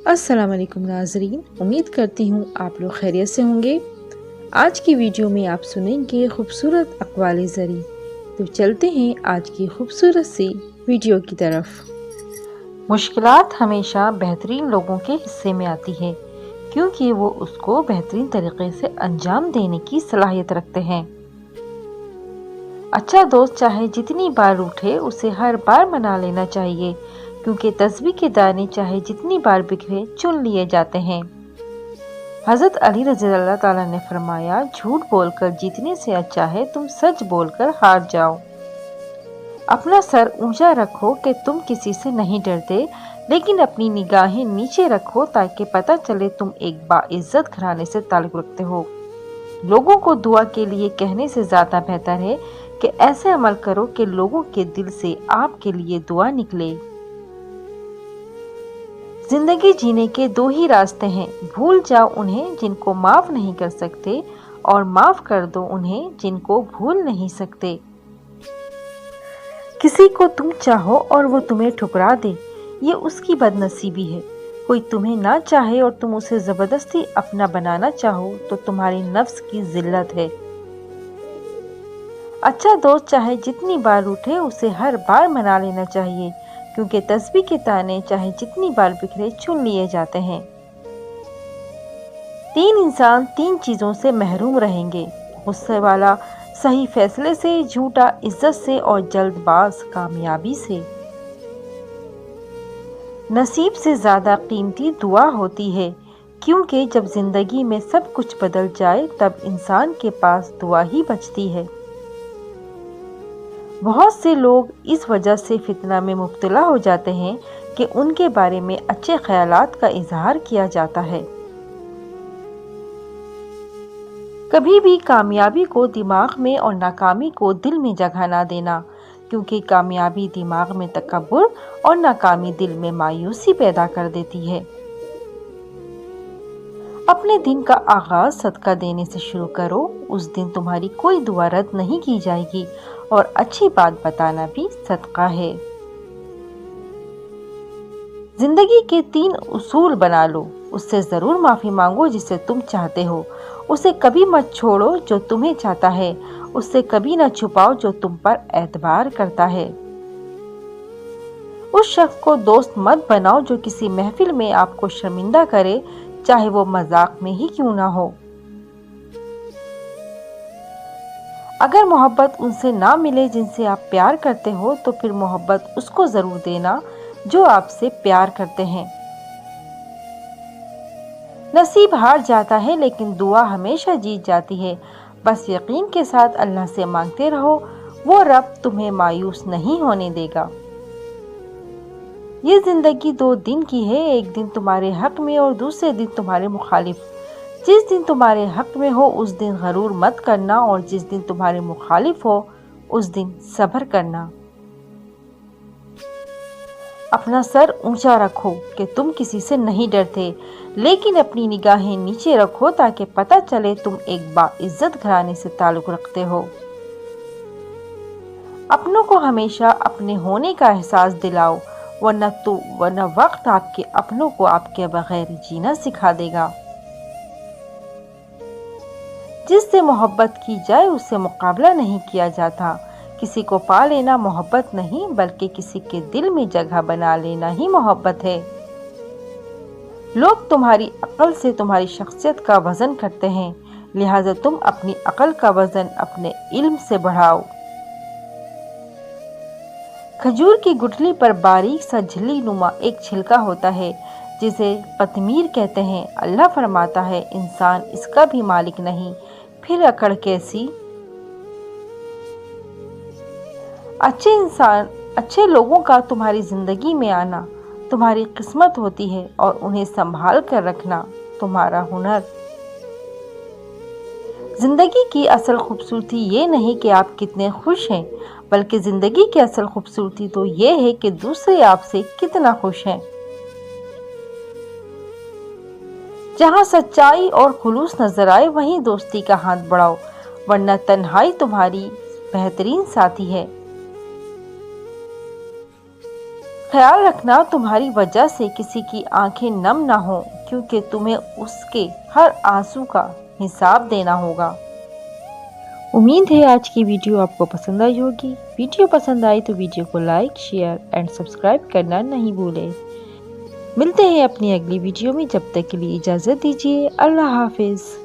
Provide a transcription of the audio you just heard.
अस्सलाम वालेकुम नाज़रीन, उम्मीद करती हूँ आप लोग खैरियत से होंगे। आज की वीडियो में आप सुनेंगे खूबसूरत अक़वाल ज़री। तो चलते हैं आज की खूबसूरत सी वीडियो की तरफ। मुश्किलात हमेशा बेहतरीन लोगों के हिस्से में आती है, क्योंकि वो उसको बेहतरीन तरीके से अंजाम देने की सलाहियत रखते हैं। अच्छा दोस्त चाहे जितनी बार रूठे, उसे हर बार मना लेना चाहिए, क्योंकि तस्बीह के दाने चाहे जितनी बार बिखरे चुन लिए जाते हैं। हज़रत अली रज़ियल्लाहु ताला ने फरमाया, झूठ बोलकर जीतने से अच्छा है तुम सच बोलकर हार जाओ। अपना सर ऊंचा रखो कि तुम किसी से नहीं डरते, लेकिन अपनी निगाहें नीचे रखो ताकि पता चले तुम एक बाइज्जत घराने से ताल्लुक़ रखते हो। लोगों को दुआ के लिए कहने से ज़्यादा बेहतर है कि ऐसे अमल करो कि लोगों के दिल से आपके लिए दुआ निकले। जिंदगी जीने के दो ही रास्ते हैं, भूल जाओ उन्हें जिनको माफ नहीं कर सकते, और माफ कर दो उन्हें जिनको भूल नहीं सकते। किसी को तुम चाहो और वो तुम्हें ठुकरा दे, ये उसकी बदनसीबी है। कोई तुम्हें ना चाहे और तुम उसे जबरदस्ती अपना बनाना चाहो तो तुम्हारी नफ्स की जिल्लत है। अच्छा दोस्त चाहे जितनी बार रूठे, उसे हर बार मना लेना चाहिए, क्योंकि तस्बीह के ताने चाहे जितनी बार बिखरे चुन लिए जाते हैं। 3 इंसान 3 चीज़ों से महरूम रहेंगे, गुस्से वाला सही फैसले से, झूठा इज्जत से, और जल्दबाज कामयाबी से। नसीब से ज़्यादा कीमती दुआ होती है, क्योंकि जब ज़िंदगी में सब कुछ बदल जाए तब इंसान के पास दुआ ही बचती है। बहुत से लोग इस वजह से फितना में मुब्तला हो जाते हैं कि उनके बारे में अच्छे ख्यालात का इजहार किया जाता है। कभी भी कामयाबी को दिमाग में और नाकामी को दिल में जगह ना देना, क्योंकि कामयाबी दिमाग में तकब्बुर और नाकामी दिल में मायूसी पैदा कर देती है। अपने दिन का आगाज सदका देने से शुरू करो, उस दिन तुम्हारी कोई दुआ रद्द नहीं की जाएगी, और अच्छी बात बताना भी सदका है। जिंदगी के 3 उसूल बना लो, उससे जरूर माफी मांगो जिसे तुम चाहते हो, उसे कभी मत छोड़ो जो तुम्हें चाहता है, उससे कभी न छुपाओ जो तुम पर एतबार करता है। उस शख्स को दोस्त मत बनाओ जो किसी महफिल में आपको शर्मिंदा करे, चाहे वो मजाक में ही क्यों ना हो। अगर मोहब्बत उनसे ना मिले जिनसे आप प्यार करते हो, तो फिर मोहब्बत उसको जरूर देना जो आपसे प्यार करते हैं। नसीब हार जाता है, लेकिन दुआ हमेशा जीत जाती है। बस यकीन के साथ अल्लाह से मांगते रहो, वो रब तुम्हें मायूस नहीं होने देगा। ये जिंदगी 2 दिन की है, एक दिन तुम्हारे हक में और दूसरे दिन तुम्हारे मुखालिफ। जिस दिन तुम्हारे हक में हो उस दिन गरूर मत करना, और जिस दिन तुम्हारे मुखालिफ हो उस दिन सब्र करना। अपना सर ऊंचा रखो कि तुम किसी से नहीं डरते, लेकिन अपनी निगाहें नीचे रखो ताकि पता चले तुम एक बाइज्जत घराने से ताल्लुक रखते हो। अपनों को हमेशा अपने होने का एहसास दिलाओ, वरना वक्त आपके अपनों को आपके बगैर जीना सिखा देगा। जिससे मोहब्बत की जाए उससे मुकाबला नहीं किया जाता। किसी को पा लेना मोहब्बत नहीं, बल्कि किसी के दिल में जगह बना लेना ही मोहब्बत है। लोग तुम्हारी अक्ल से तुम्हारी शख्सियत का वजन करते हैं, लिहाजा तुम अपनी अक्ल का वजन अपने इल्म से बढ़ाओ। खजूर की गुठली पर बारीक सा झिल्ली नुमा एक छिलका होता है, जिसे कतमीर कहते हैं। अल्लाह फरमाता है, इंसान इसका भी मालिक नहीं, फिर अकड़ कैसी। अच्छे लोगों का तुम्हारी जिंदगी में आना तुम्हारी किस्मत होती है, और उन्हें संभाल कर रखना तुम्हारा हुनर। जिंदगी की असल खूबसूरती ये नहीं कि आप कितने खुश हैं, बल्कि जिंदगी की असल खूबसूरती तो ये है कि दूसरे आपसे कितना खुश हैं। जहां सच्चाई और खुलूस नजर आए वहीं दोस्ती का हाथ बढ़ाओ, वरना तन्हाई तुम्हारी बेहतरीन साथी है। خیال رکھنا تمہاری وجہ سے کسی کی آنکھیں نم نہ ہوں، کیونکہ تمہیں اس کے ہر آنسو کا حساب دینا ہوگا۔ امید ہے آج کی ویڈیو آپ کو پسند آئی ہوگی۔ ویڈیو پسند آئی تو ویڈیو کو لائک، شیئر اینڈ سبسکرائب کرنا نہیں بھولیں۔ ملتے ہیں اپنی اگلی ویڈیو میں، جب تک کے لیے اجازت دیجیے۔ اللہ حافظ۔